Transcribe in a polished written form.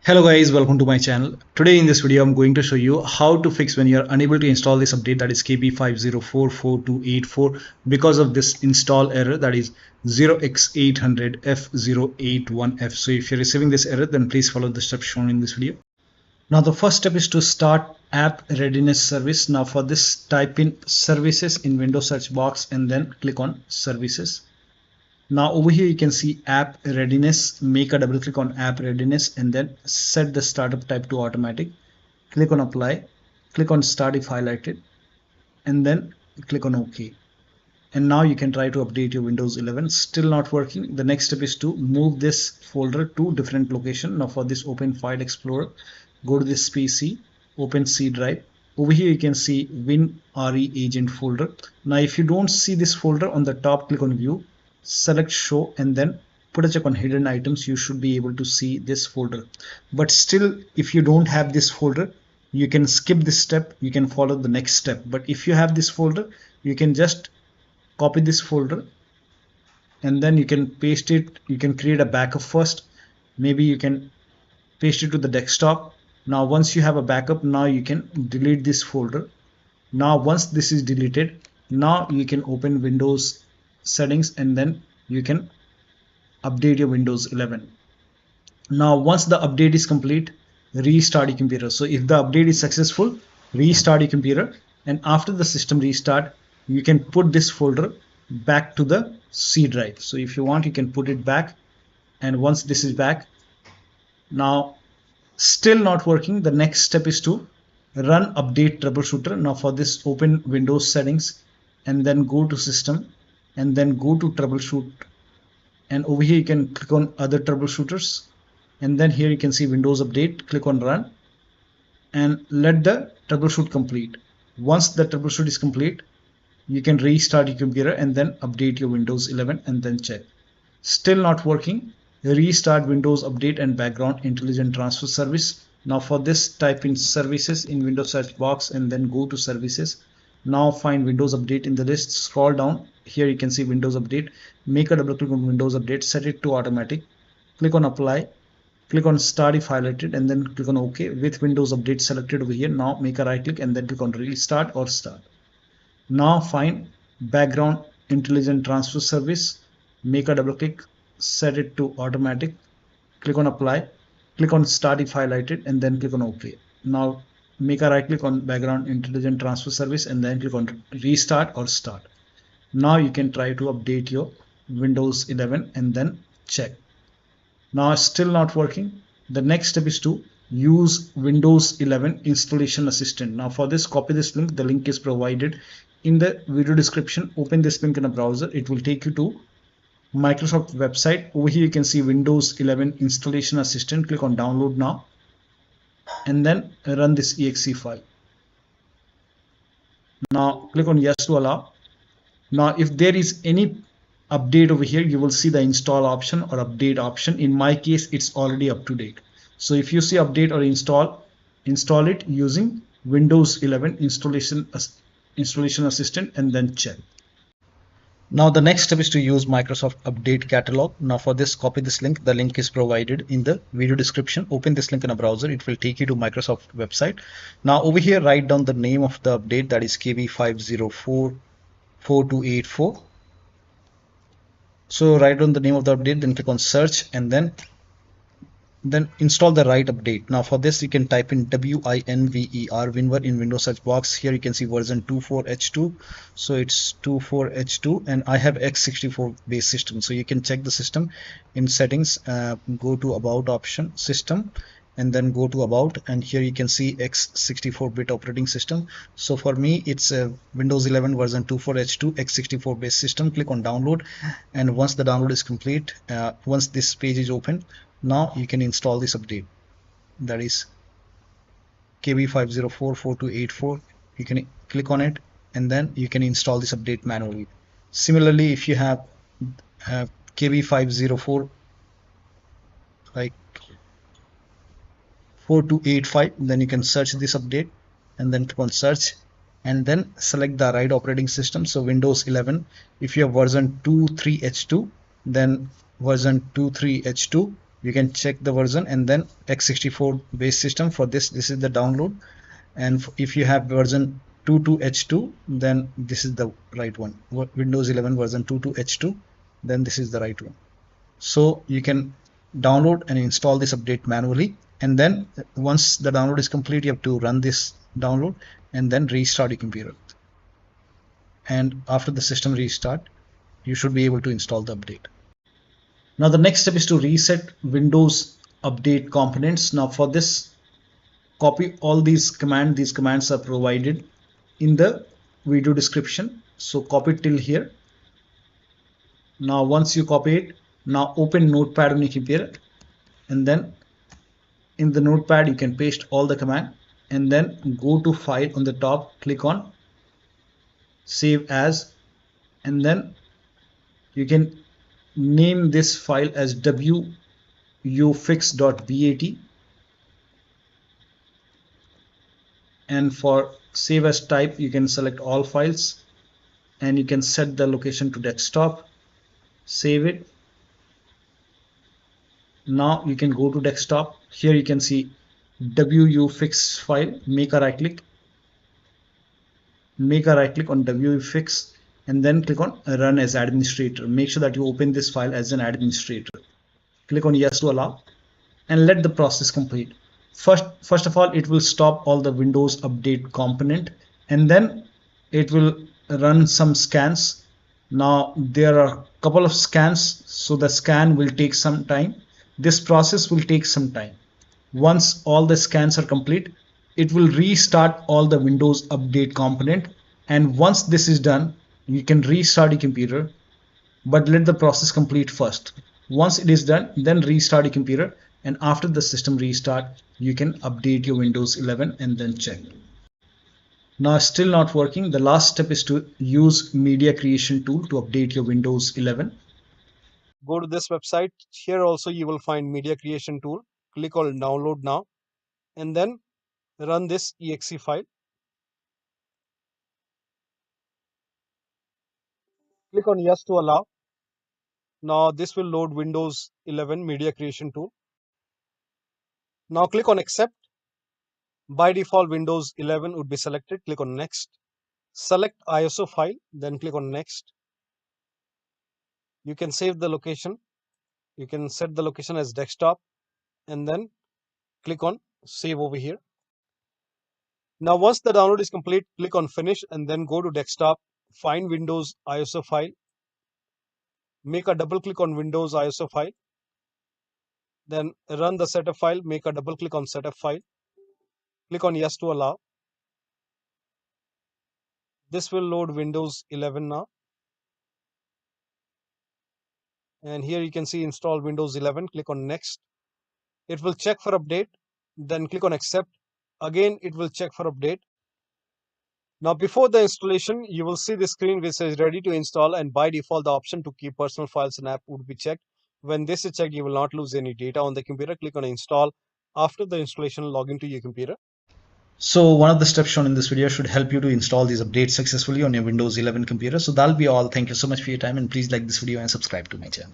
Hello guys, welcome to my channel. Today in this video I'm going to show you how to fix when you're unable to install this update, that is KB5044284, because of this install error, that is 0x800f081f. So if you're receiving this error, then please follow the steps shown in this video. Now the first step is to start app readiness service. Now for this, type in services in Windows search box and then click on services. Now over here you can see app readiness. Make a double click on app readiness and then set the startup type to automatic. Click on apply, click on start if highlighted, and then click on OK. And now you can try to update your Windows 11. Still not working. The next step is to move this folder to different location. Now for this, open File Explorer, go to this PC, open C drive. Over here you can see WinREAgent folder. Now if you don't see this folder on the top, click on view, select show, and then put a check on hidden items. You should be able to see this folder. But still, if you don't have this folder, you can skip this step, you can follow the next step. But if you have this folder, you can just copy this folder and then you can paste it. You can create a backup first. Maybe you can paste it to the desktop. Now once you have a backup, now you can delete this folder. Now once this is deleted, now you can open Windows settings and then you can update your Windows 11. Now once the update is complete, restart your computer. So if the update is successful, restart your computer, and after the system restart, you can put this folder back to the C drive. So if you want, you can put it back, and once this is back, now still not working, the next step is to run update troubleshooter. Now for this, open Windows settings and then go to system and then go to troubleshoot, and over here you can click on other troubleshooters, and then here you can see Windows update. Click on run and let the troubleshoot complete. Once the troubleshoot is complete, you can restart your computer and then update your Windows 11 and then check. Still not working, restart Windows update and background intelligent transfer service. Now for this, type in services in Windows search box and then go to services. Now find Windows Update in the list, scroll down, here you can see Windows Update. Make a double click on Windows Update, set it to automatic, click on apply, click on start if highlighted, and then click on OK. With Windows Update selected over here, now make a right click and then click on restart or start. Now find background intelligent transfer service, make a double click, set it to automatic, click on apply, click on start if highlighted, and then click on OK. Now make a right click on background intelligent transfer service and then click on restart or start. Now you can try to update your Windows 11 and then check. Now still not working. The next step is to use Windows 11 installation assistant. Now for this, copy this link. The link is provided in the video description. Open this link in a browser. It will take you to Microsoft website. Over here you can see Windows 11 installation assistant. Click on download now and then run this exe file. Now click on yes to allow. Now if there is any update over here, you will see the install option or update option. In my case, it's already up to date. So if you see update or install it using Windows 11 installation assistant and then check. Now the next step is to use Microsoft Update Catalog. Now for this, copy this link. The link is provided in the video description. Open this link in a browser. It will take you to Microsoft website. Now over here, write down the name of the update, that is KB5044284. So write down the name of the update, then click on search and then install the right update. Now for this, you can type in WinREAgent in Windows search box. Here you can see version 24H2. So it's 24H2 and I have x64 base system. So you can check the system in settings, go to about option, system, and then go to about, and here you can see x64 bit operating system. So for me, it's Windows 11 version 24H2 x64 base system. Click on download, and once the download is complete, once this page is open, now you can install this update, that is KB5044284. You can click on it and then you can install this update manually. Similarly, if you have KB504 like 4285, then you can search this update and then click on search and then select the right operating system. So Windows 11, if you have version 23H2, then version 23H2 you can check the version, and then x64 base system. For this is the download, and if you have version 22h2, then this is the right one. Windows 11 version 22h2, then this is the right one. So you can download and install this update manually, and then once the download is complete, you have to run this download and then restart your computer. And after the system restart, you should be able to install the update. Now the next step is to reset Windows update components. Now for this, copy all these commands. These commands are provided in the video description, so copy it till here. Now once you copy it, now open Notepad on your computer, and then in the Notepad you can paste all the command, and then go to File on the top, click on Save As, and then you can name this file as wuauserv.bat, and for save as type you can select all files, and you can set the location to desktop. Save it. Now you can go to desktop. Here you can see wuaufix file. Make a right click on wuaufix, and then click on Run as Administrator. Make sure that you open this file as an administrator. Click on Yes to allow, and let the process complete. First of all, it will stop all the Windows update component, and then it will run some scans. Now there are a couple of scans, so the scan will take some time. This process will take some time. Once all the scans are complete, it will restart all the Windows update component, and once this is done, you can restart your computer, but let the process complete first. Once it is done, then restart your computer, and after the system restart, you can update your Windows 11 and then check. Now still not working. The last step is to use media creation tool to update your Windows 11. Go to this website. Here also you will find media creation tool. Click on download now, and then run this exe file. Click on yes to allow. Now this will load Windows 11 media creation tool. Now click on accept. By default Windows 11 would be selected. Click on next. Select ISO file, then click on next. You can save the location. You can set the location as desktop, and then click on save over here. Now once the download is complete, click on finish, and then go to desktop, find Windows ISO file, make a double click on Windows ISO file, then run the setup file, make a double click on setup file, click on yes to allow. This will load Windows 11 now, and here you can see install Windows 11. Click on next. It will check for update, then click on accept. Again it will check for update. Now before the installation, you will see the screen which says ready to install, and by default the option to keep personal files and app would be checked. When this is checked, you will not lose any data on the computer. Click on install. After the installation, log into your computer. So one of the steps shown in this video should help you to install these updates successfully on your Windows 11 computer. So that'll be all. Thank you so much for your time, and please like this video and subscribe to my channel.